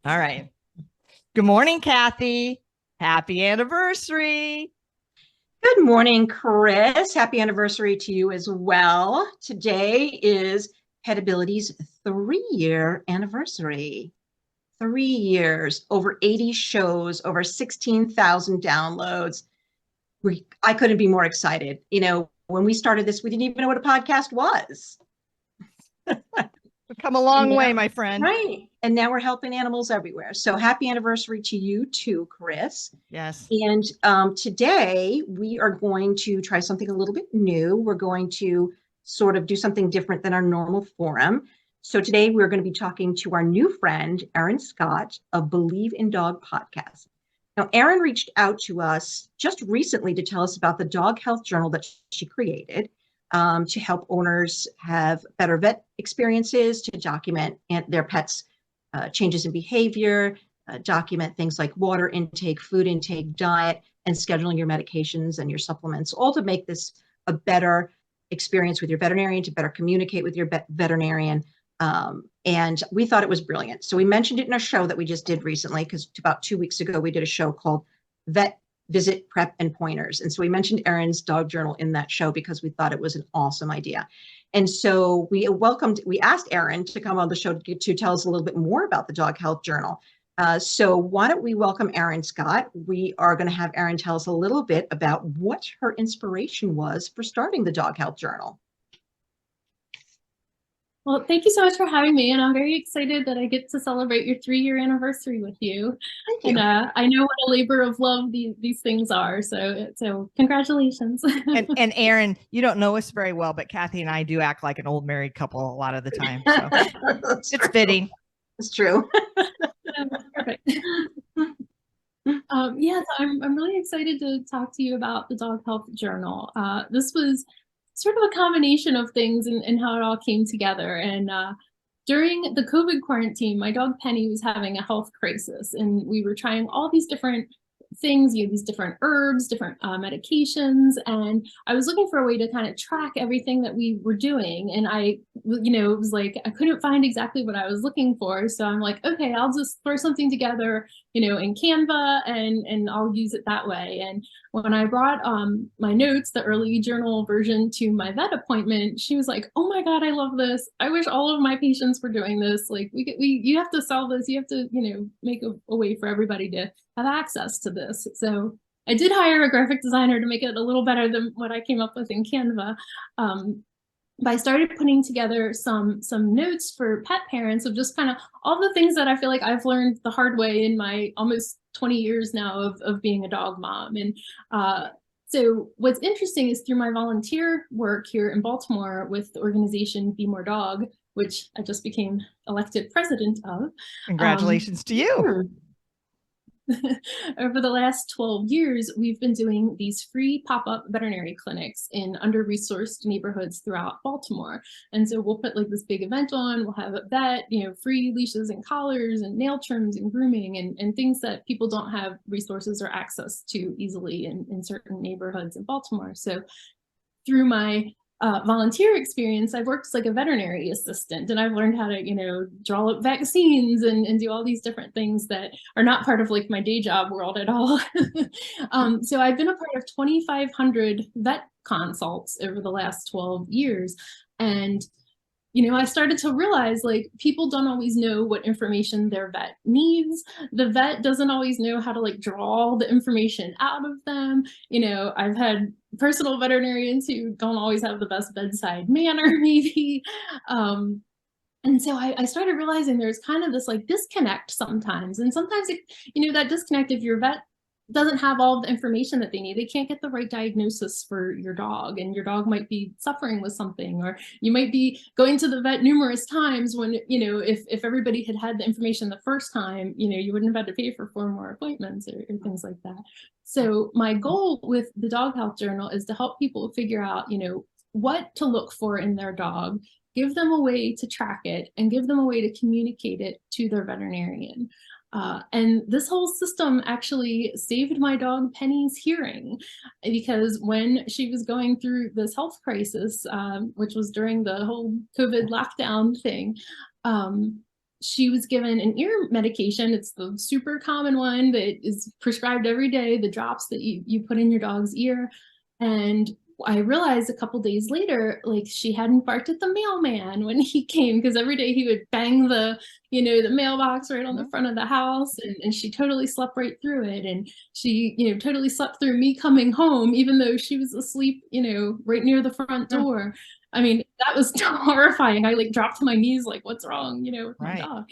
All right. Good morning, Kathy. Happy anniversary. Good morning, Chris. Happy anniversary to you as well. Today is PetAbility's 3-year anniversary. 3 years, over 80 shows, over 16,000 downloads. I couldn't be more excited. When we started this, we didn't even know what a podcast was. We've come a And long way, now, my friend. right. And now we're helping animals everywhere. So happy anniversary to you too, Chris. Yes. And today we are going to try something a little bit new. We're going to sort of do something different than our normal forum. So today we're going to be talking to our new friend, Erin Scott of Believe in Dog podcast. Now, Erin reached out to us just recently to tell us about the dog health journal that she created to help owners have better vet experiences, to document their pets' changes in behavior, document things like water intake, food intake, diet, and scheduling your medications and your supplements, all to make this a better experience with your veterinarian, to better communicate with your veterinarian. And we thought it was brilliant. So we mentioned it in a show that we just did recently, because about 2 weeks ago, we did a show called Vet Visit Prep and Pointers. And so we mentioned Erin's dog journal in that show because we thought it was an awesome idea. And so we asked Erin to come on the show to tell us a little bit more about the dog health journal. So why don't we welcome Erin Scott? We are going to have Erin tell us a little bit about what her inspiration was for starting the dog health journal. Well, thank you so much for having me, and I'm very excited that I get to celebrate your 3-year anniversary with you. Thank you. And I know what a labor of love these things are, so congratulations. And Erin, you don't know us very well, but Kathy and I do act like an old married couple a lot of the time. So it's fitting. It's true. Perfect. Yeah, so I'm really excited to talk to you about the Dog Health Journal. This was sort of a combination of things and how it all came together. And during the COVID quarantine, my dog Penny was having a health crisis, and we were trying all these different things, these different herbs, different medications, and I was looking for a way to kind of track everything that we were doing. And it was like I couldn't find exactly what I was looking for, so I'm like, okay, I'll just throw something together, in Canva, and I'll use it that way. And when I brought my notes, the early journal version, to my vet appointment, she was like, "Oh my God, I love this! I wish all of my patients were doing this. Like, you have to sell this. You have to, make a way for everybody to have access to this." So I did hire a graphic designer to make it a little better than what I came up with in Canva. But I started putting together some notes for pet parents of just kind of all the things that I feel like I've learned the hard way in my almost 20 years now of being a dog mom. And so what's interesting is through my volunteer work here in Baltimore with the organization Be More Dog, which I just became elected president of. Congratulations to you. Over the last 12 years, we've been doing these free pop-up veterinary clinics in under-resourced neighborhoods throughout Baltimore. And so we'll put like this big event on, we'll have a vet, free leashes and collars and nail trims and grooming and things that people don't have resources or access to easily in certain neighborhoods in Baltimore. So through my volunteer experience, I've worked as like a veterinary assistant, and I've learned how to, draw up vaccines and do all these different things that are not part of like my day job world at all. So I've been a part of 2,500 vet consults over the last 12 years. And I started to realize like people don't always know what information their vet needs. The vet doesn't always know how to like draw the information out of them. I've had personal veterinarians who don't always have the best bedside manner, maybe. And so I started realizing there's kind of this like disconnect sometimes. And sometimes, that disconnect, if your vet doesn't have all the information that they need, they can't get the right diagnosis for your dog, and your dog might be suffering with something, or you might be going to the vet numerous times when, if everybody had had the information the first time, you wouldn't have had to pay for 4 more appointments or things like that. So my goal with the Dog Health Journal is to help people figure out, what to look for in their dog, give them a way to track it, and give them a way to communicate it to their veterinarian. And this whole system actually saved my dog Penny's hearing, because when she was going through this health crisis, which was during the whole COVID lockdown thing, she was given an ear medication. It's the super common one that is prescribed every day, the drops that you put in your dog's ear. And I realized a couple days later, like she hadn't barked at the mailman when he came, because every day he would bang the, the mailbox right on the front of the house, and she totally slept right through it. And she, totally slept through me coming home, even though she was asleep, right near the front door. I mean, that was horrifying. I like dropped to my knees, like, what's wrong, with my dog?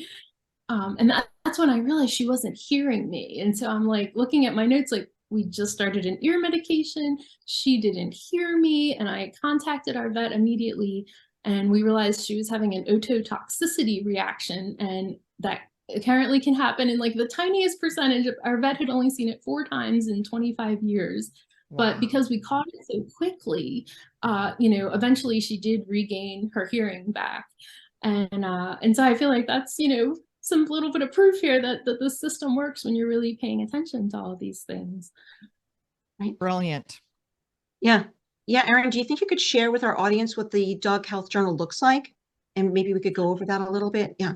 And that's when I realized she wasn't hearing me. And so I'm like looking at my notes, like, we just started an ear medication. She didn't hear me. And I contacted our vet immediately. And we realized she was having an ototoxicity reaction. And that apparently can happen in like the tiniest percentage. Our vet had only seen it 4 times in 25 years. Wow. But because we caught it so quickly, eventually she did regain her hearing back. And so I feel like that's, some little bit of proof here that the system works when you're really paying attention to all of these things. Right. Brilliant. Yeah. Yeah. Erin, do you think you could share with our audience what the Dog Health Journal looks like? And maybe we could go over that a little bit. Yeah.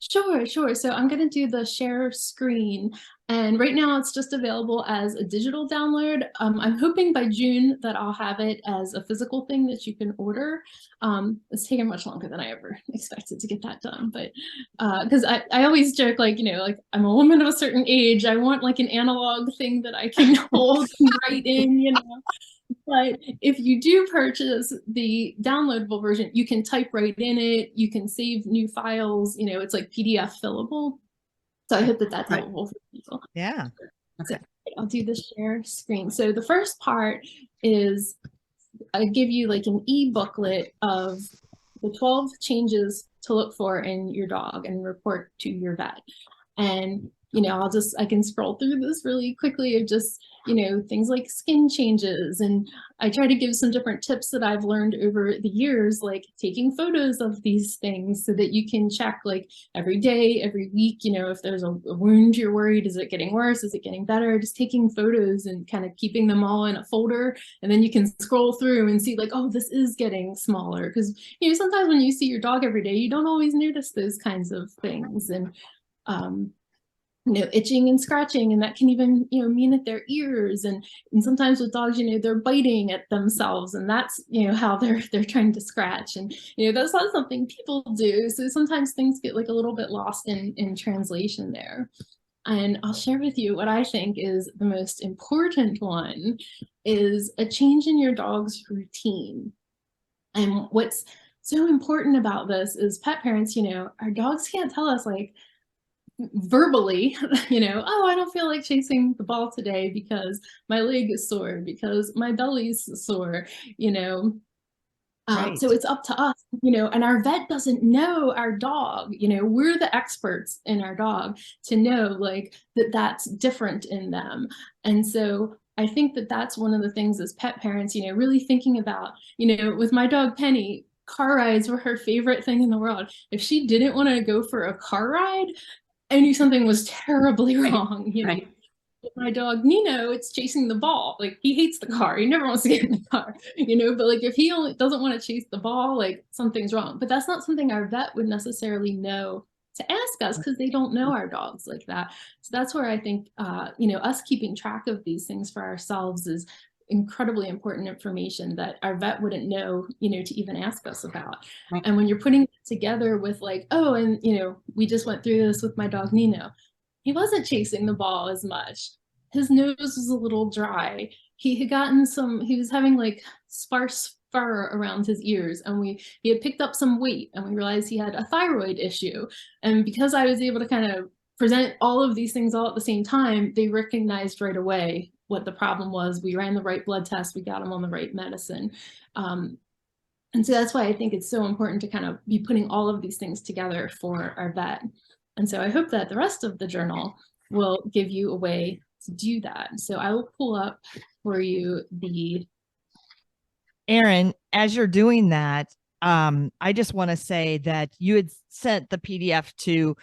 Sure. So I'm going to do the share screen. And right now it's just available as a digital download. I'm hoping by June that I'll have it as a physical thing that you can order. It's taken much longer than I ever expected to get that done. But because I always joke, like, like I'm a woman of a certain age. I want like an analog thing that I can hold and write in, But if you do purchase the downloadable version, you can type right in it. You can save new files. It's like PDF fillable. So I hope that that's helpful for people. Yeah. Okay. So I'll do the share screen. So the first part is I give you like an e-booklet of the 12 changes to look for in your dog and report to your vet. And I can scroll through this really quickly of just, things like skin changes. And I try to give some different tips that I've learned over the years, like taking photos of these things so that you can check like every day, every week, if there's a wound you're worried, is it getting worse? Is it getting better? Just taking photos and kind of keeping them all in a folder. And then you can scroll through and see like, oh, this is getting smaller. Because, sometimes when you see your dog every day, you don't always notice those kinds of things. And, itching and scratching, and that can even, mean at their ears. And sometimes with dogs, they're biting at themselves, and that's, how they're trying to scratch. And, that's not something people do. So sometimes things get like a little bit lost in translation there. And I'll share with you what I think is the most important one is a change in your dog's routine. And what's so important about this is pet parents, our dogs can't tell us like, verbally, oh, I don't feel like chasing the ball today because my leg is sore, because my belly's sore, Right. So it's up to us, and our vet doesn't know our dog, we're the experts in our dog to know like that's different in them. And so I think that that's one of the things as pet parents, really thinking about, with my dog Penny, car rides were her favorite thing in the world. If she didn't want to go for a car ride, I knew something was terribly wrong. Right. With my dog Nino, it's chasing the ball. Like he hates the car. He never wants to get in the car, but like if he only doesn't want to chase the ball, like something's wrong. But that's not something our vet would necessarily know to ask us because they don't know our dogs like that. So that's where I think, us keeping track of these things for ourselves is incredibly important information that our vet wouldn't know, to even ask us about. Right. And when you're putting it together with like, oh, and we just went through this with my dog Nino. He wasn't chasing the ball as much. His nose was a little dry. He was having like sparse fur around his ears, and he had picked up some weight, and we realized he had a thyroid issue. And because I was able to kind of present all of these things all at the same time, they recognized right away what the problem was. We ran the right blood test, we got him on the right medicine. And so that's why I think it's so important to kind of be putting all of these things together for our vet. And so I hope that the rest of the journal will give you a way to do that. So I will pull up for you Erin, as you're doing that, I just want to say that you had sent the PDF to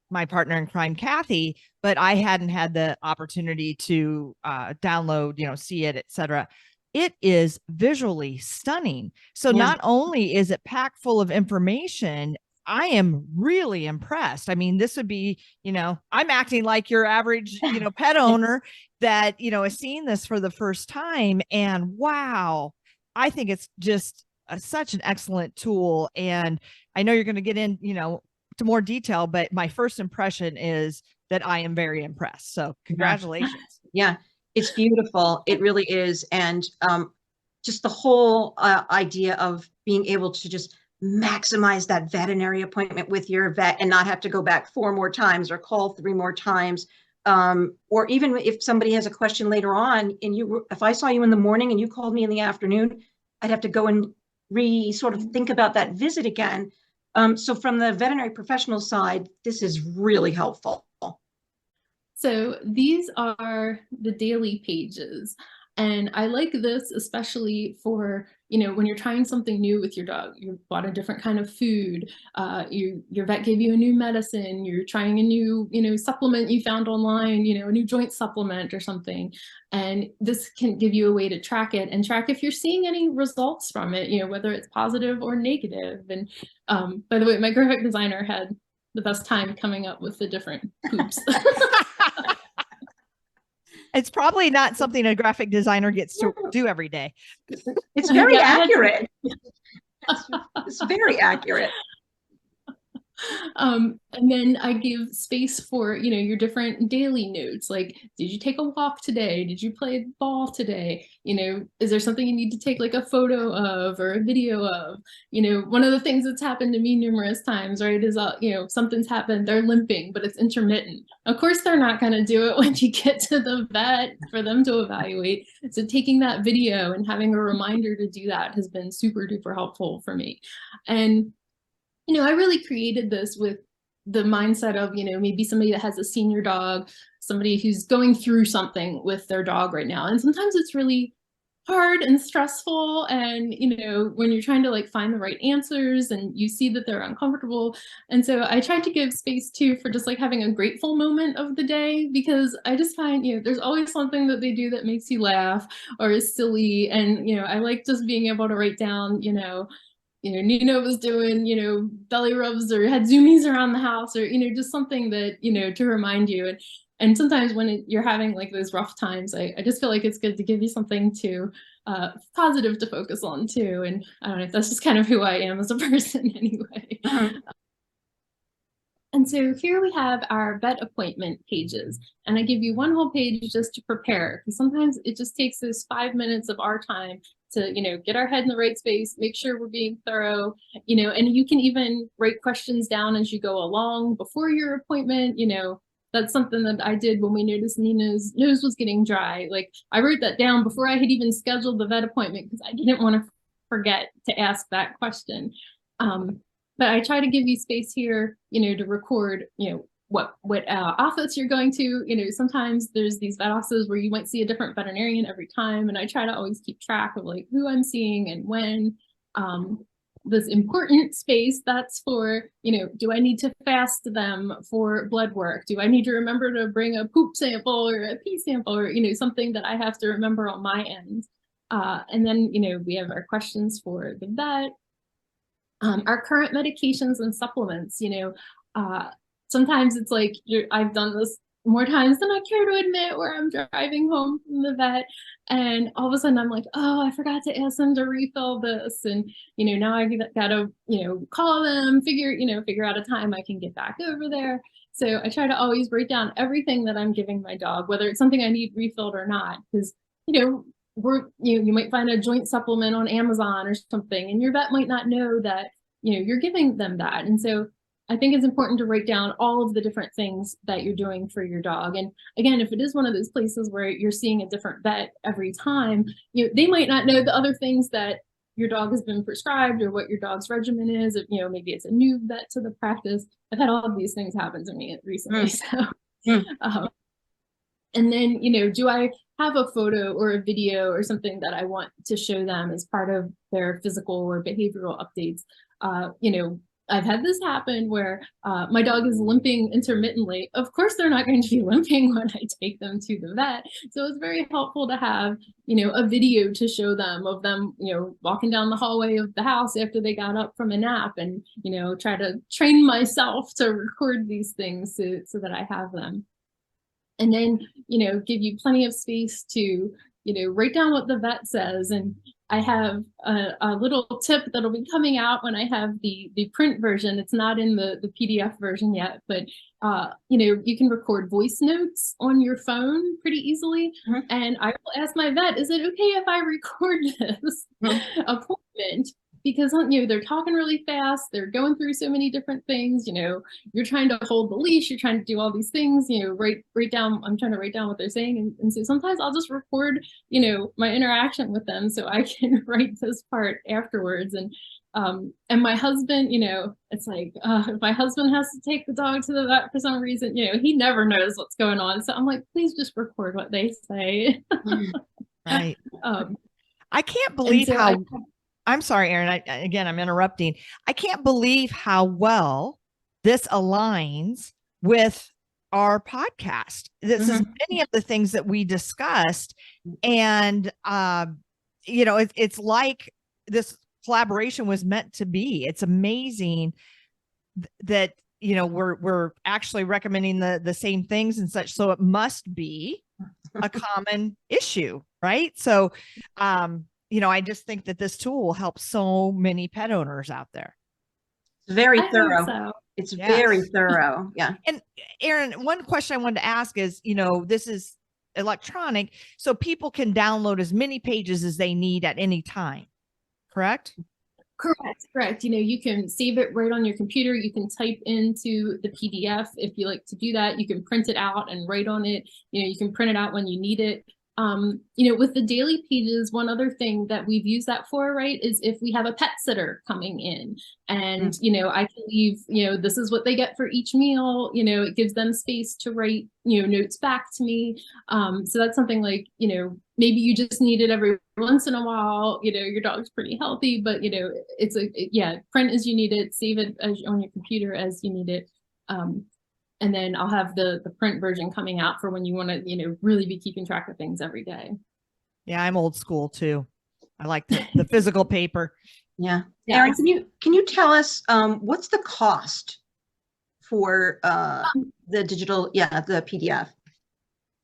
my partner in crime, Kathy, but I hadn't had the opportunity to download, see it, etc. It is visually stunning. So not only is it packed full of information, I am really impressed. I mean, this would be, I'm acting like your average, pet owner that, is seeing this for the first time. And wow, I think it's just such an excellent tool. And I know you're going to get in, to more detail, but my first impression is that I am very impressed. So congratulations. Yeah, it's beautiful. It really is. And just the whole idea of being able to just maximize that veterinary appointment with your vet and not have to go back 4 more times or call 3 more times. Or even if somebody has a question later on and if I saw you in the morning and you called me in the afternoon, I'd have to go and sort of think about that visit again. So from the veterinary professional side, this is really helpful. So these are the daily pages. And I like this especially for, when you're trying something new with your dog. You bought a different kind of food, your vet gave you a new medicine, you're trying a new, supplement you found online, a new joint supplement or something. And this can give you a way to track it and track if you're seeing any results from it, whether it's positive or negative. And by the way, my graphic designer had the best time coming up with the different poops. It's probably not something a graphic designer gets to do every day. It's very accurate. It's very accurate. And then I give space for, your different daily notes. Like, did you take a walk today? Did you play ball today? Is there something you need to take like a photo of or a video of? One of the things that's happened to me numerous times, right, is, something's happened, they're limping, but it's intermittent. Of course, they're not going to do it when you get to the vet for them to evaluate. So taking that video and having a reminder to do that has been super duper helpful for me. And I really created this with the mindset of, maybe somebody that has a senior dog, somebody who's going through something with their dog right now. And sometimes it's really hard and stressful. And, when you're trying to like find the right answers and you see that they're uncomfortable. And so I tried to give space too for just like having a grateful moment of the day, because I just find, there's always something that they do that makes you laugh or is silly. And, I like just being able to write down, Nina was doing, belly rubs or had zoomies around the house or, just something that, to remind you. And sometimes when you're having like those rough times, I just feel like it's good to give you something to positive to focus on too. And I don't know, that's just kind of who I am as a person anyway. And so here we have our vet appointment pages, and I give you one whole page just to prepare, because sometimes it just takes those 5 minutes of our time to, get our head in the right space, make sure we're being thorough, and you can even write questions down as you go along before your appointment. That's something that I did when we noticed Nina's nose was getting dry. Like, I wrote that down before I had even scheduled the vet appointment because I didn't want to forget to ask that question. But I try to give you space here, to record, what office you're going to. Sometimes there's these vet offices where you might see a different veterinarian every time, and I try to always keep track of like who I'm seeing and when. This important space, that's for, do I need to fast them for blood work? Do I need to remember to bring a poop sample or a pee sample or, something that I have to remember on my end? And then, we have our questions for the vet. Our current medications and supplements, sometimes it's like I've done this more times than I care to admit, where I'm driving home from the vet and all of a sudden I'm like, oh, I forgot to ask them to refill this. And, now I gotta, call them, figure out a time I can get back over there. So I try to always write down everything that I'm giving my dog, whether it's something I need refilled or not, because, you might find a joint supplement on Amazon or something, and your vet might not know that, you're giving them that. And so I think it's important to write down all of the different things that you're doing for your dog. And again, if it is one of those places where you're seeing a different vet every time, they might not know the other things that your dog has been prescribed or what your dog's regimen is. If, maybe it's a new vet to the practice. I've had all of these things happen to me recently. And then, do I have a photo or a video or something that I want to show them as part of their physical or behavioral updates? I've had this happen where my dog is limping intermittently. Of course, they're not going to be limping when I take them to the vet. So it's very helpful to have, a video to show them of them, walking down the hallway of the house after they got up from a nap, and, try to train myself to record these things so that I have them. And then, give you plenty of space to, write down what the vet says. And I have a little tip that'll be coming out when I have the print version. It's not in the PDF version yet, but you can record voice notes on your phone pretty easily. Mm-hmm. And I will ask my vet, is it okay if I record this appointment? Because they're talking really fast, they're going through so many different things, you're trying to hold the leash, you're trying to do all these things, write down, I'm trying to write down what they're saying. And so sometimes I'll just record, my interaction with them so I can write this part afterwards. And my husband, it's like, if my husband has to take the dog to the vet for some reason, he never knows what's going on. So I'm like, please just record what they say. Right. I can't believe how... I'm sorry, Erin. Again, I'm interrupting. I can't believe how well this aligns with our podcast. This is many of the things that we discussed. And, it's like this collaboration was meant to be. It's amazing that, we're actually recommending the same things and such. So it must be a common issue, right? So, I just think that this tool will help so many pet owners out there. Very thorough. So. It's very thorough. Yeah. And Erin, one question I wanted to ask is, this is electronic, so people can download as many pages as they need at any time, correct? Correct. You can save it right on your computer. You can type into the PDF if you like to do that. You can print it out and write on it. You can print it out when you need it. With the daily pages, one other thing that we've used that for, right, is if we have a pet sitter coming in and, I can leave, this is what they get for each meal, it gives them space to write, notes back to me. So that's something like, maybe you just need it every once in a while, your dog's pretty healthy, but, it's print as you need it, save it on your computer as you need it. And then I'll have the print version coming out for when you want to, really be keeping track of things every day. Yeah, I'm old school too. I like the physical paper. Yeah. Erin, can you tell us what's the cost for the digital, the PDF?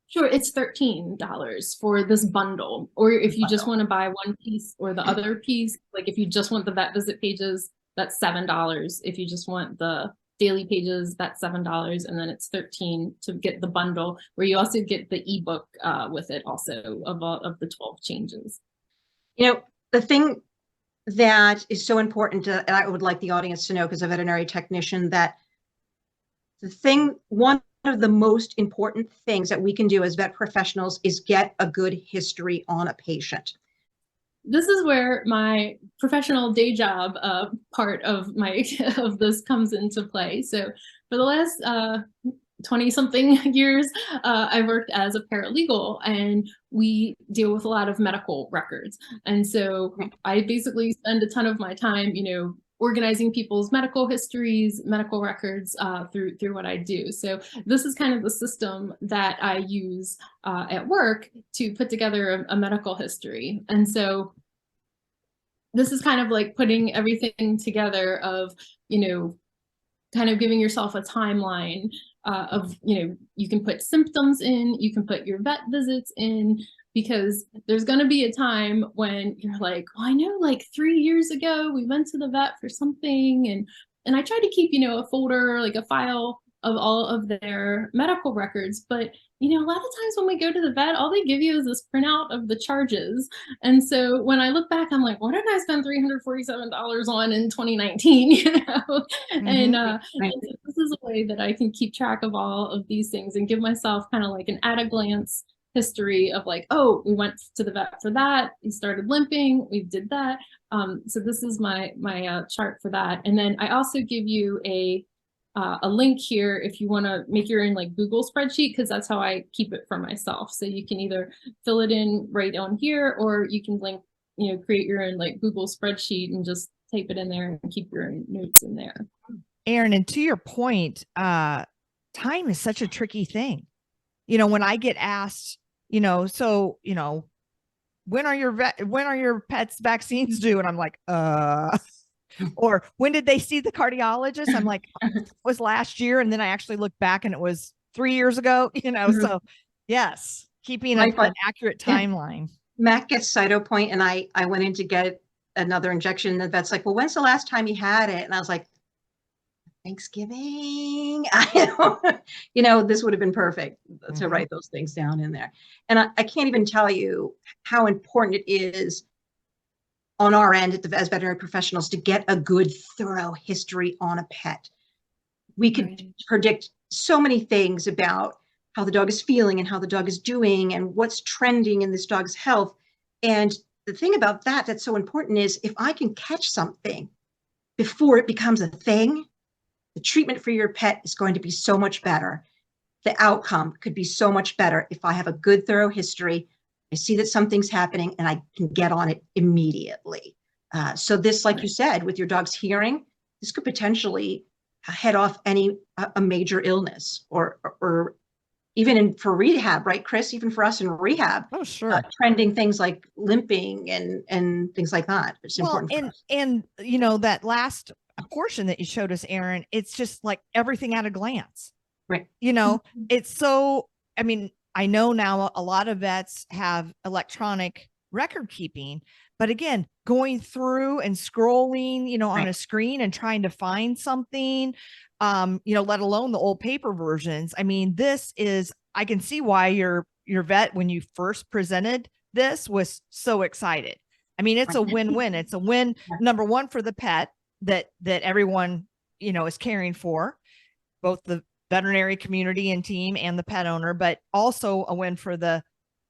Sure, it's $13 for this bundle. Or if you just want to buy one piece or the other piece, like if you just want the vet visit pages, that's $7. If you just want the daily pages, that's $7, and then it's $13 to get the bundle, where you also get the ebook with it also of the 12 changes. The thing that is so important and I would like the audience to know, because a veterinary technician, that one of the most important things that we can do as vet professionals is get a good history on a patient. This is where my professional day job part of of this comes into play. So for the last 20-something years, I worked as a paralegal, and we deal with a lot of medical records. And so I basically spend a ton of my time, organizing people's medical histories, medical records through what I do. So this is kind of the system that I use at work to put together a medical history. And so this is kind of like putting everything together of, kind of giving yourself a timeline of, you can put symptoms in, you can put your vet visits in, because there's going to be a time when you're like, well, I know like 3 years ago we went to the vet for something, and I try to keep, a folder, like a file of all of their medical records. But, a lot of times when we go to the vet, all they give you is this printout of the charges. And so when I look back, I'm like, what did I spend $347 on in 2019? And this is a way that I can keep track of all of these things and give myself kind of like an at a glance history of like, oh, we went to the vet for that, we started limping, we did that. So this is my chart for that. And then I also give you a link here if you want to make your own like Google spreadsheet, because that's how I keep it for myself. So you can either fill it in right on here, or you can create your own like Google spreadsheet and just type it in there and keep your notes in there. Erin, and to your point, time is such a tricky thing. You know, when I get asked, so, when are your pets vaccines due? And I'm like, or when did they see the cardiologist? I'm like, it was last year. And then I actually looked back and it was 3 years ago, so yes, keeping an accurate timeline. Matt gets Cytopoint, and I went in to get another injection. The vet's like, well, when's the last time you had it? And I was like, Thanksgiving. This would have been perfect to write those things down in there. And I can't even tell you how important it is on our end as veterinary professionals to get a good, thorough history on a pet. We could predict so many things about how the dog is feeling and how the dog is doing and what's trending in this dog's health. And the thing about that that's so important is if I can catch something before it becomes a thing, the treatment for your pet is going to be so much better. The outcome could be so much better if I have a good, thorough history. I see that something's happening and I can get on it immediately. So this, like you said, with your dog's hearing, this could potentially head off a major illness or even for rehab, right, Chris? Even for us in rehab, oh sure, trending things like limping and things like that. It's important for us. And that last portion that you showed us, Erin, it's just like everything at a glance, right? It's so. I mean, I know now a lot of vets have electronic record keeping, but again, going through and scrolling, on a screen and trying to find something, let alone the old paper versions. I mean, I can see why your vet, when you first presented this, was so excited. I mean, it's a win-win. It's a win, number one, for the pet that everyone, is caring for, both the veterinary community and team and the pet owner, but also a win for the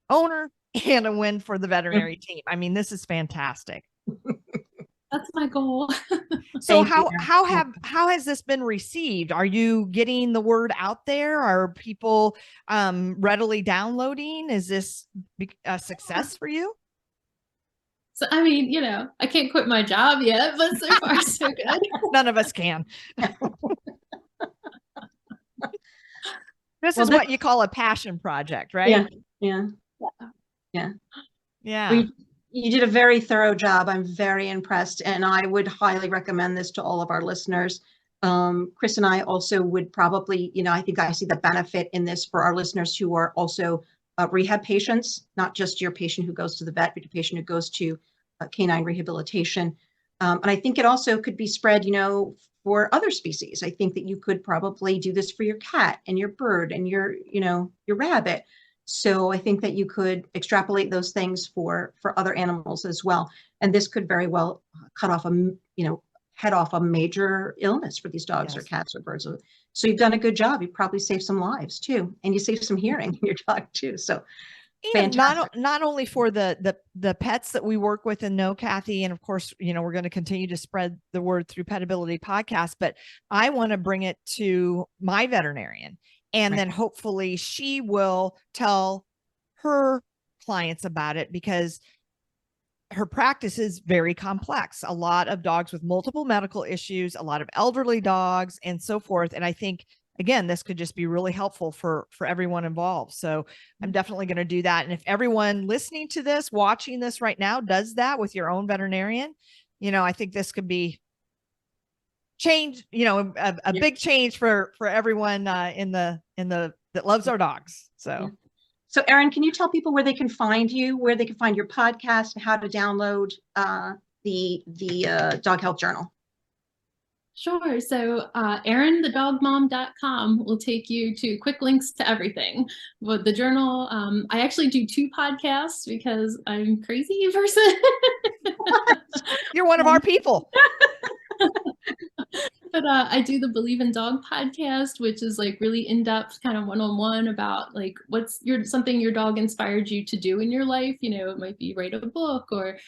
owner and a win for the veterinary team. I mean, this is fantastic. That's my goal. So how has this been received? Are you getting the word out there? Are people readily downloading? Is this a success for you? So, I mean, I can't quit my job yet, but so far so good. None of us can. This is what you call a passion project, right? Yeah. Yeah. You did a very thorough job. I'm very impressed, and I would highly recommend this to all of our listeners. Chris and I also would probably, I think I see the benefit in this for our listeners who are also rehab patients, not just your patient who goes to the vet, but your patient who goes to canine rehabilitation. And I think it also could be spread, for other species. I think that you could probably do this for your cat and your bird and your rabbit. So I think that you could extrapolate those things for other animals as well. And this could very well head off a major illness for these dogs or cats or birds. So you've done a good job. You probably saved some lives too. And you saved some hearing in your dog too. So and not only for the pets that we work with and know, Kathy, and of course, we're going to continue to spread the word through PetAbility podcast, but I want to bring it to my veterinarian. And then hopefully she will tell her clients about it, because her practice is very complex. A lot of dogs with multiple medical issues, a lot of elderly dogs, and so forth. And I think, again, this could just be really helpful for everyone involved. So I'm definitely going to do that. And if everyone listening to this, watching this right now, does that with your own veterinarian, I think this could be change, a big change for everyone that loves our dogs. So Erin, can you tell people where they can find you, where they can find your podcast, and how to download the Dog Health Journal? Sure. So erinthedogmom.com will take you to quick links to everything. But the journal, I actually do 2 podcasts because I'm a crazy person. You're one of our people. But I do the Believe in Dog podcast, which is like really in-depth, kind of one-on-one about like what's something your dog inspired you to do in your life. You know, it might be write a book or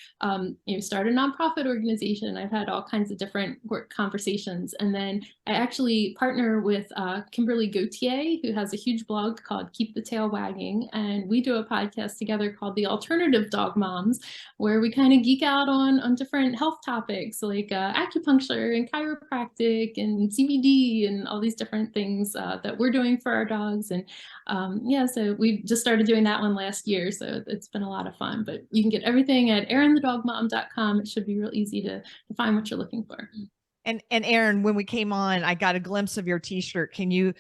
start a nonprofit organization. I've had all kinds of different work conversations. And then I actually partner with Kimberly Gauthier, who has a huge blog called Keep the Tail Wagging. And we do a podcast together called The Alternative Dog Moms, where we kind of geek out on different health topics like acupuncture and chiropractic and CBD and all these different things that we're doing for our dogs. And so we just started doing that one last year. So it's been a lot of fun. But you can get everything at erinthedogmom.com. It should be real easy to find what you're looking for. And Erin, when we came on, I got a glimpse of your t-shirt. Can you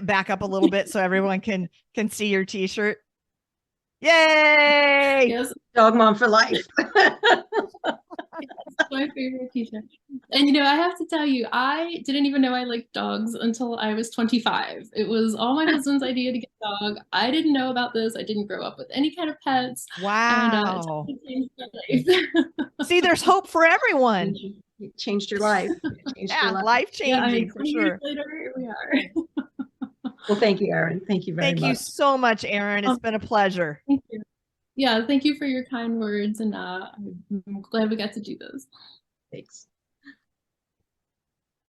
back up a little bit so everyone can see your t-shirt? Yay! Yes. Dog mom for life. It's my favorite t-shirt. And I have to tell you, I didn't even know I liked dogs until I was 25. It was all my husband's idea to get a dog. I didn't know about this. I didn't grow up with any kind of pets. Wow. And it changed my life. See, there's hope for everyone. It changed your life. Life changing for 20 sure. years later, here we are. Well, thank you, Erin. Thank you very much. Thank you so much, Erin. It's been a pleasure. Thank you. Yeah, thank you for your kind words, and I'm glad we got to do this. Thanks.